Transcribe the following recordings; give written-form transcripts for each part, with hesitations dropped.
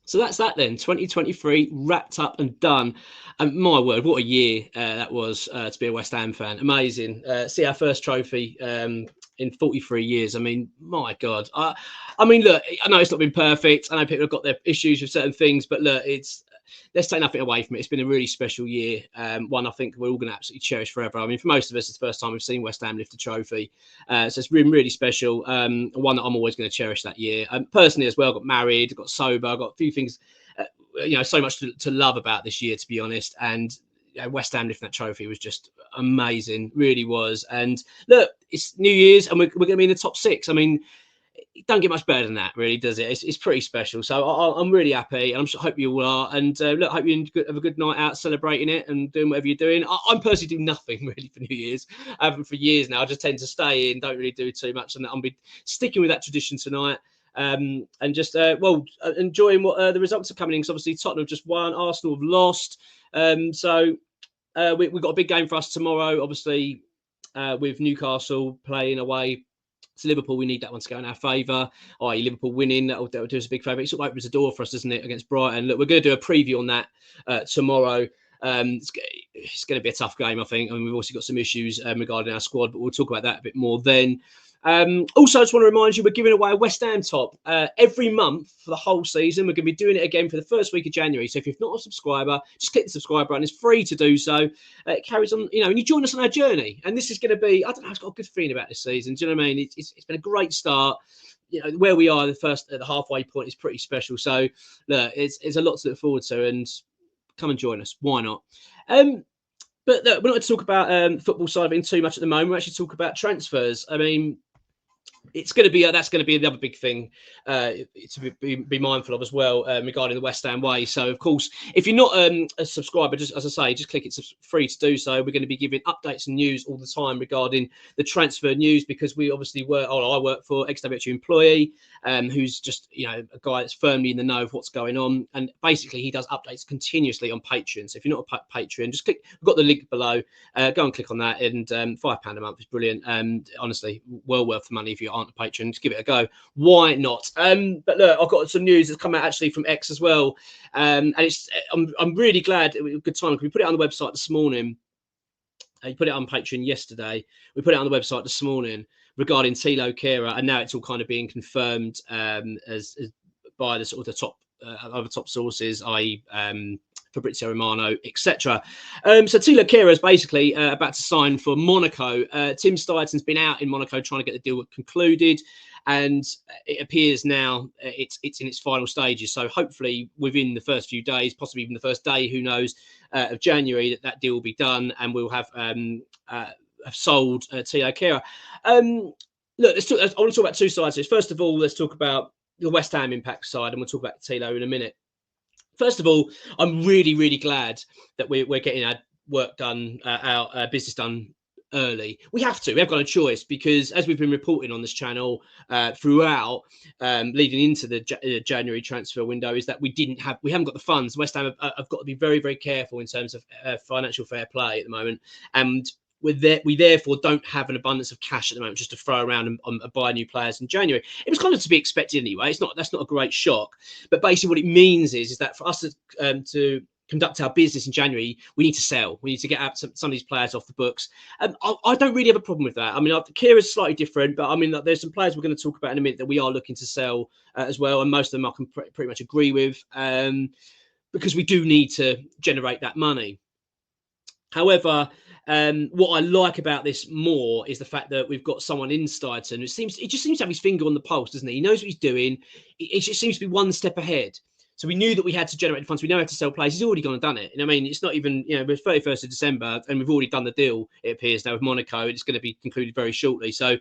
So that's that then. 2023 wrapped up and done. And my word, what a year that was to be a West Ham fan. Amazing. See our first trophy in 43 years. I mean, my God. I mean, look, I know it's not been perfect. I know people have got their issues with certain things, but look, let's take nothing away from it. It's been a really special year. One I think we're all going to absolutely cherish forever. I mean, for most of us, it's the first time we've seen West Ham lift a trophy. So it's been really special. One that I'm always going to cherish that year. Personally as well, got married, got sober, got a few things, so much to love about this year, to be honest. And West Ham lifting that trophy was just amazing, really was. And look, it's New Year's and we're going to be in the top 6. I mean, it don't get much better than that, really, does it? It's pretty special. So I'm really happy, and I hope you all are. And look, hope you have a good night out celebrating it and doing whatever you're doing. I'm personally doing nothing really for New Year's. I haven't for years now. I just tend to stay in, don't really do too much, and I'll be sticking with that tradition tonight. And just enjoying what the results are coming in. Because obviously Tottenham have just won, Arsenal have lost. So we've got a big game for us tomorrow. Obviously, with Newcastle playing away to Liverpool, we need that one to go in our favour. Liverpool winning, that'll do us a big favour. It sort of opens the door for us, doesn't it, against Brighton? Look, we're going to do a preview on that tomorrow. It's going to be a tough game, I think. I mean, we've also got some issues regarding our squad, but we'll talk about that a bit more then. Also, I just want to remind you, we're giving away a West Ham top every month for the whole season. We're going to be doing it again for the first week of January. So if you're not a subscriber, just click the subscribe button. It's free to do so. It carries on, and you join us on our journey. And this is going to be, I don't know, I've got a good feeling about this season. Do you know what I mean? It's been a great start. Where we are at the halfway point is pretty special. So look, it's a lot to look forward to, and come and join us. Why not? But look, we're not going to talk about the football side of it too much at the moment. We're actually talk about transfers. I mean, that's going to be another big thing to be mindful of as well regarding the West Ham way. So, of course, if you're not a subscriber, just as I say, just click it's free to do so. We're going to be giving updates and news all the time regarding the transfer news, because we obviously I work for XWHU employee who's just a guy that's firmly in the know of what's going on, and basically he does updates continuously on Patreon. So if you're not a Patreon, just click. We've got the link below. Go and click on that, and £5 a month is brilliant. Honestly, well worth the money if you aren't a patron. Just give it a go. Why not? But look, I've got some news that's come out actually from X as well, and I'm really glad. It was a good time. We put it on the website this morning. You put it on Patreon yesterday. We put it on the website this morning regarding Thilo Kehrer, and now it's all kind of being confirmed as by the sort of the top other top sources, i.e. Fabrizio Romano, etc. So Thilo Kehrer is basically about to sign for Monaco. Tim Steidten's been out in Monaco trying to get the deal concluded, and it appears now it's in its final stages. So hopefully within the first few days, possibly even the first day, who knows, of January, that deal will be done, and we'll have sold Thilo Kehrer. Look, I want to talk about two sides of this. First of all, let's talk about the West Ham impact side, and we'll talk about Thilo in a minute. First of all, I'm really, really glad that we're getting our work done, our business done early. We have to. We have got a choice, because as we've been reporting on this channel throughout, leading into the January transfer window, is that we haven't got the funds. West Ham have got to be very, very careful in terms of financial fair play at the moment, and we therefore don't have an abundance of cash at the moment just to throw around and buy new players in January. It was kind of to be expected anyway. That's not a great shock, but basically what it means is that for us to conduct our business in January, we need to sell. We need to get out some of these players off the books. I don't really have a problem with that. I mean, Kira's slightly different, but I mean, there's some players we're going to talk about in a minute that we are looking to sell as well, and most of them I can pretty much agree with, because we do need to generate that money. However, what I like about this more is the fact that we've got someone in Steidten who just seems to have his finger on the pulse, doesn't he? He knows what he's doing. It just seems to be one step ahead. So we knew that we had to generate the funds. We know how to sell players. He's already gone and done it. And I mean, it's not even, we're 31st of December and we've already done the deal, it appears now, with Monaco. It's going to be concluded very shortly. So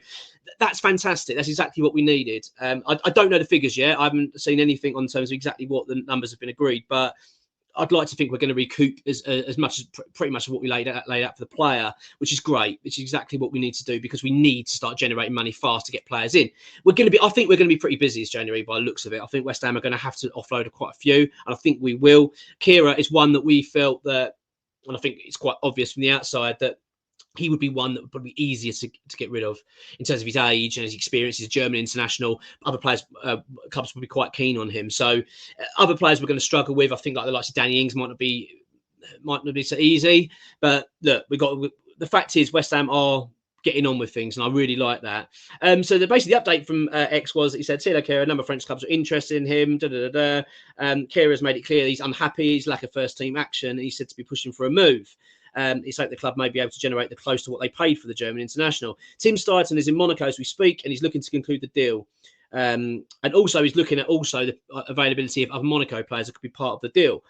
that's fantastic. That's exactly what we needed. I don't know the figures yet. I haven't seen anything on terms of exactly what the numbers have been agreed, but I'd like to think we're going to recoup as much as pretty much what we laid out for the player, which is great. Which is exactly what we need to do, because we need to start generating money fast to get players in. I think we're going to be pretty busy this January by the looks of it. I think West Ham are going to have to offload quite a few, and I think we will. Kehrer is one that we felt that, and I think it's quite obvious from the outside, that he would be one that would probably be easier to get rid of in terms of his age and his experience. He's a German international. Other players, clubs would be quite keen on him. So other players we're going to struggle with. I think like the likes of Danny Ings might not be so easy. But look, the fact is West Ham are getting on with things, and I really like that. So basically the update from X was that he said, "See, Kera, a number of French clubs are interested in him. Kera has made it clear he's unhappy. He's lack of first team action. And he said to be pushing for a move. He's hoped the club may be able to generate the close to what they paid for the German international. Tim Steidten is in Monaco as we speak, and he's looking to conclude the deal. And also he's looking at the availability of other Monaco players that could be part of the deal.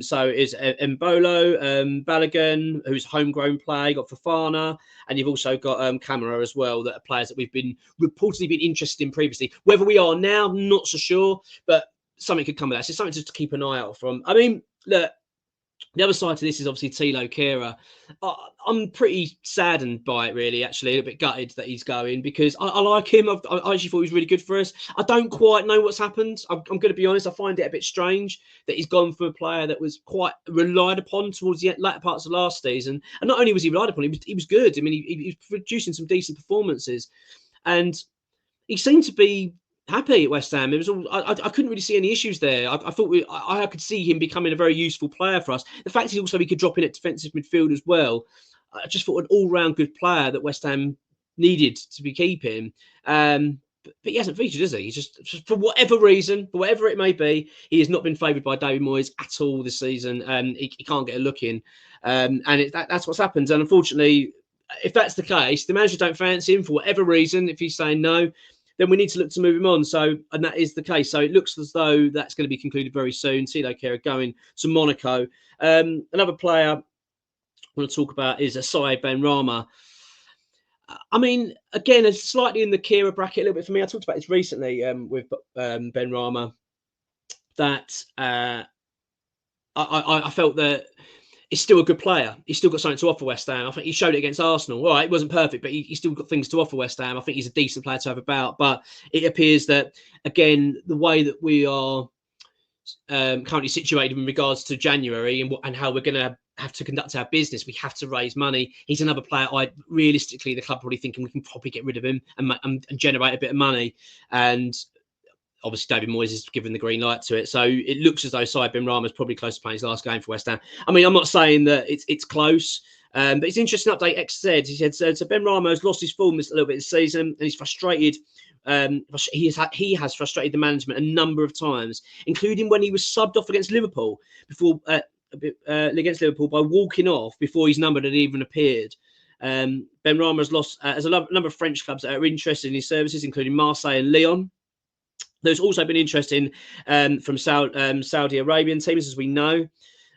So is Mbolo, Balogun, who's homegrown player. You got Fofana, and you've also got Camara as well, that are players that we've been reportedly been interested in previously. Whether we are now, not so sure, but something could come of that. So something just to keep an eye out from. I mean, look, the other side to this is obviously Thilo Kehrer. I'm pretty saddened by it, really, actually. A little bit gutted that he's going, because I like him. I actually thought he was really good for us. I don't quite know what's happened. I'm going to be honest. I find it a bit strange that he's gone for a player that was quite relied upon towards the latter parts of last season. And not only was he relied upon, he was good. I mean, he was producing some decent performances. And he seemed to be happy at West Ham. It was all I couldn't really see any issues there. I thought I could see him becoming a very useful player for us. The fact is also he could drop in at defensive midfield as well. I just thought an all-round good player that West Ham needed to be keeping. But he hasn't featured, has he? He's just for whatever reason, for whatever it may be, he has not been favoured by David Moyes at all this season. He can't get a look in, and that's what's happened. And unfortunately, if that's the case, the manager don't fancy him for whatever reason. If he's saying no, then we need to look to move him on. So, and that is the case. So it looks as though that's going to be concluded very soon. Thilo Kehrer going to Monaco. Another player I want to talk about is Asai Benrahma. I mean, again, it's slightly in the Kehrer bracket a little bit for me. I talked about this recently with Benrahma, that I felt that he's still a good player. He's still got something to offer West Ham. I think he showed it against Arsenal. All right, it wasn't perfect, but he's still got things to offer West Ham. I think he's a decent player to have about. But it appears that, again, the way that we are currently situated in regards to January and how we're going to have to conduct our business, we have to raise money. He's another player realistically, the club probably thinking we can probably get rid of him and generate a bit of money. And obviously, David Moyes has given the green light to it. So it looks as though Asai Benrahma is probably close to playing his last game for West Ham. I mean, I'm not saying that it's close, but it's an interesting update. X said, he said, so Benrahma has lost his form a little bit this season, and he's frustrated. He has frustrated the management a number of times, including when he was subbed off against Liverpool by walking off before his number had even appeared. Benrahma has lost as a number of French clubs that are interested in his services, including Marseille and Lyon. There's also been interest in from Saudi Arabian teams, as we know.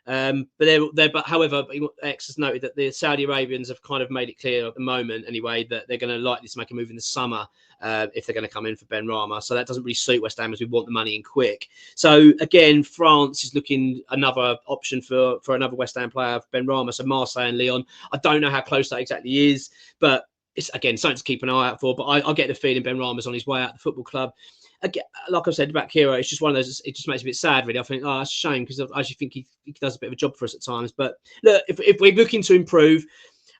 But however, X has noted that the Saudi Arabians have kind of made it clear at the moment, anyway, that they're going to likely to make a move in the summer if they're going to come in for Benrahma. So that doesn't really suit West Ham, as we want the money in quick. So again, France is looking another option for another West Ham player, Benrahma. So Marseille and Lyon. I don't know how close that exactly is, but it's again something to keep an eye out for. But I get the feeling Benrahma's on his way out of the football club. Again, like I said about Kehrer, it's just one of those. It just makes me a bit sad, really. I think, that's a shame, because I actually think he does a bit of a job for us at times. But look, if we're looking to improve,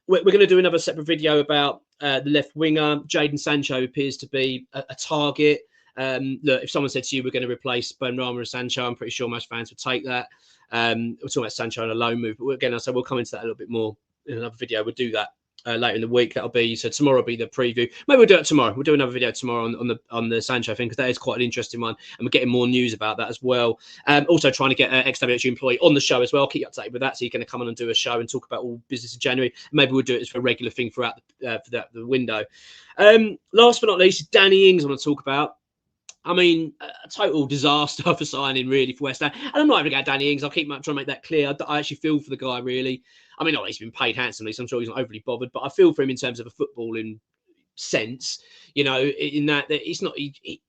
we're going to do another separate video about the left winger. Jadon Sancho appears to be a target. Look, if someone said to you we're going to replace Benrahma and Sancho, I'm pretty sure most fans would take that. We're talking about Sancho on a loan move, but again, so we'll come into that a little bit more in another video. We'll do that later in the week. That'll be, so tomorrow will be the preview. Maybe we'll do it tomorrow. We'll do another video tomorrow on the Sancho thing, because that is quite an interesting one, and we're getting more news about that as well. Also trying to get an XWH employee on the show as well. I'll keep you updated with that, so you're going to come on and do a show and talk about all business in January. Maybe we'll do it as a regular thing throughout the window. Last but not least, Danny Ings I want to talk about. I mean, a total disaster for signing, really, for West Ham. And I'm not even going to get Danny Ings. I'll keep trying to make that clear. I actually feel for the guy, really. I mean, he's been paid handsomely, so I'm sure he's not overly bothered. But I feel for him in terms of a footballing sense, in that he's not. He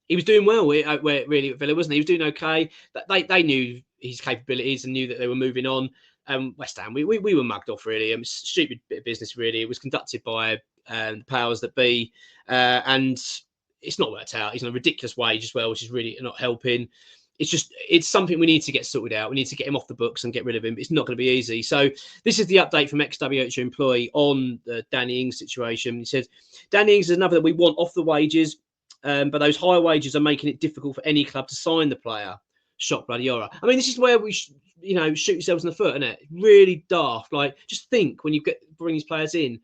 was doing well really at Villa, wasn't he? He was doing okay. They knew his capabilities and knew that they were moving on. West Ham, we were mugged off, really. It was a stupid bit of business, really. It was conducted by the powers that be, and it's not worked out. He's on a ridiculous wage as well, which is really not helping. it's something we need to get sorted out. We need to get him off the books and get rid of him. It's not going to be easy. So this is the update from ex-WHO employee on the Danny Ings situation. He said, Danny Ings is another that we want off the wages, but those high wages are making it difficult for any club to sign the player. Shock bloody horror. I mean, this is where we, shoot yourselves in the foot, isn't it? Really daft. Like, just think when you bring these players in.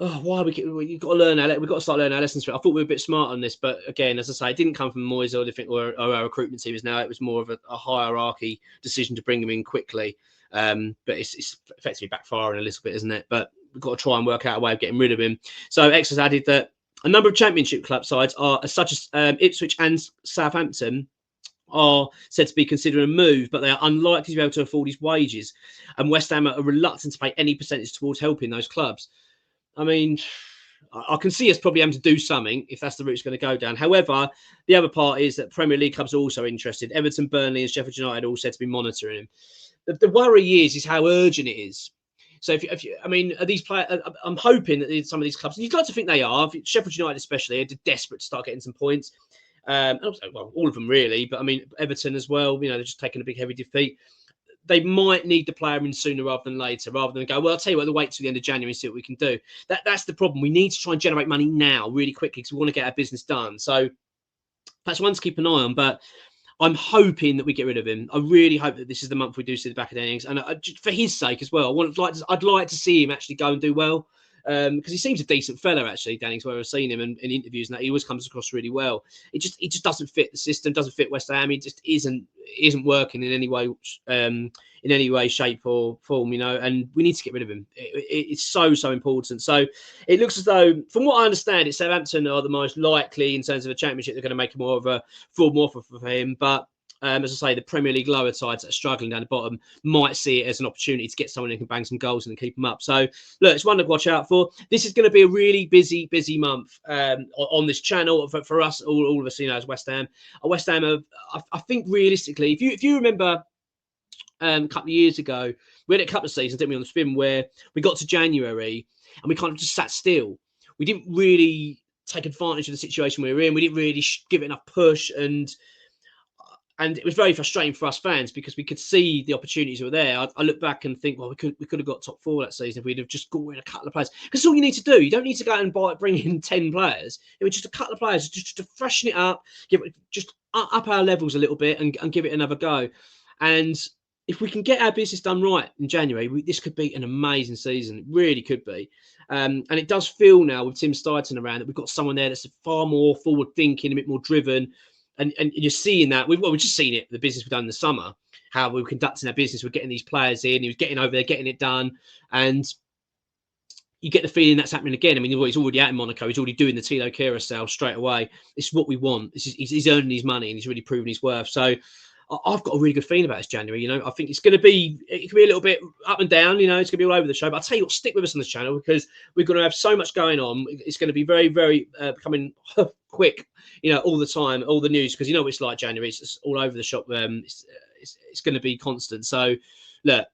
Oh, why you've got to learn our, we've got to start learning our lessons. I thought we were a bit smart on this, but again, as I say, it didn't come from Moyes or our recruitment team. Now it was more of a hierarchy decision to bring them in quickly. But it's effectively backfiring a little bit, isn't it? But we've got to try and work out a way of getting rid of him. So X has added that a number of Championship club sides such as Ipswich and Southampton are said to be considering a move, but they are unlikely to be able to afford his wages. And West Ham are reluctant to pay any percentage towards helping those clubs. I mean, I can see us probably having to do something if that's the route it's going to go down. However, the other part is that Premier League clubs are also interested. Everton, Burnley and Sheffield United are all said to be monitoring him. The worry is how urgent it is. So, if you, I mean, are these players? I'm hoping that some of these clubs, and you'd like to think they are, Sheffield United especially, are desperate to start getting some points. Also, well, all of them really, but I mean, Everton as well, they're just taking a big, heavy defeat. They might need the player in sooner rather than later, rather than go, well, I'll tell you what, they'll wait till the end of January and see what we can do. That's the problem. We need to try and generate money now really quickly because we want to get our business done. So that's one to keep an eye on, but I'm hoping that we get rid of him. I really hope that this is the month we do see the back of Danny Ings. And for his sake as well, I'd like to see him actually go and do well. Because he seems a decent fella, actually, Danny, where I've seen him in interviews and that he always comes across really well. It just doesn't fit the system, doesn't fit West Ham. He just isn't working in any way, shape or form, and we need to get rid of him. It's so important. So it looks as though, from what I understand, it's Southampton are the most likely in terms of a Championship. They're going to make more of a full offer for him, but as I say, the Premier League lower sides that are struggling down the bottom might see it as an opportunity to get someone who can bang some goals and keep them up. So, look, it's one to watch out for. This is going to be a really busy month on this channel for us, all of us, as West Ham. West Ham, I think realistically, if you remember a couple of years ago, we had a couple of seasons, didn't we, on the spin, where we got to January and we kind of just sat still. We didn't really take advantage of the situation we were in. We didn't really give it enough push, and it was very frustrating for us fans because we could see the opportunities were there. I look back and think, well, we could have got top 4 that season if we'd have just got in a couple of players. Because that's all you need to do. You don't need to go out and bring in 10 players. It was just a couple of players just to freshen it up, just up our levels a little bit and give it another go. And if we can get our business done right in January, this could be an amazing season. It really could be. And it does feel now with Tim Steidten around that we've got someone there that's far more forward thinking, a bit more driven. And you're seeing that. We've just seen it, the business we've done in the summer, how we were conducting our business. We're getting these players in. He was getting over there, getting it done. And you get the feeling that's happening again. I mean, he's already out in Monaco. He's already doing the Tilo Kehrer sale straight away. This is what we want. He's earning his money and he's really proven his worth. So I've got a really good feeling about this January. I think it could be a little bit up and down. It's going to be all over the show. But I'll tell you what, stick with us on this channel because we're going to have so much going on. It's going to be very, very becoming quick, all the time, all the news, because what it's like January. It's just all over the shop. It's going to be constant. So look,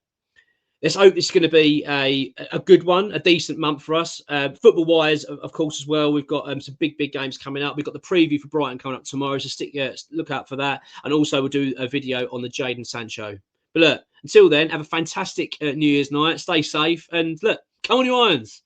let's hope this is going to be a good one, a decent month for us. Football wise, of course, as well. We've got some big games coming up. We've got the preview for Brighton coming up tomorrow. So look out for that. And also we'll do a video on the Jadon Sancho. But look, until then, have a fantastic New Year's night. Stay safe and look, come on your irons.